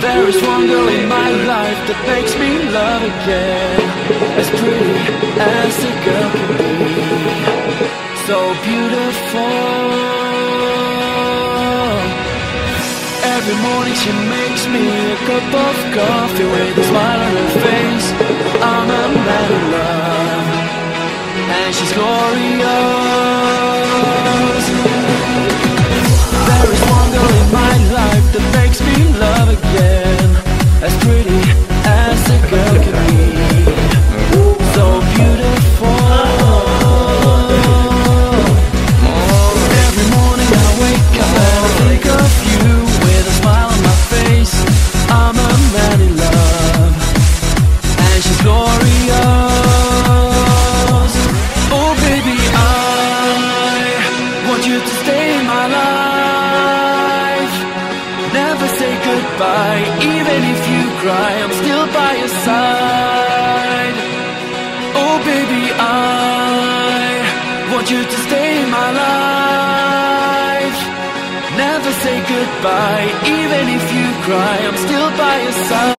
There is one girl in my life that makes me love again, as pretty as a girl can be, so beautiful. Every morning she makes me a cup of coffee with a smile on her face. I'm a man in love, and she's glorious. There is one girl in my life that makes me love again, as pretty as a girl can be, so beautiful. Every morning I wake up and think of you with a smile on my face. I'm a man in love, and she's glorious. Oh baby, I want you to stay in my life. Never say goodbye, even if you cry, I'm still by your side. Oh baby, I want you to stay in my life. Never say goodbye, even if you cry, I'm still by your side.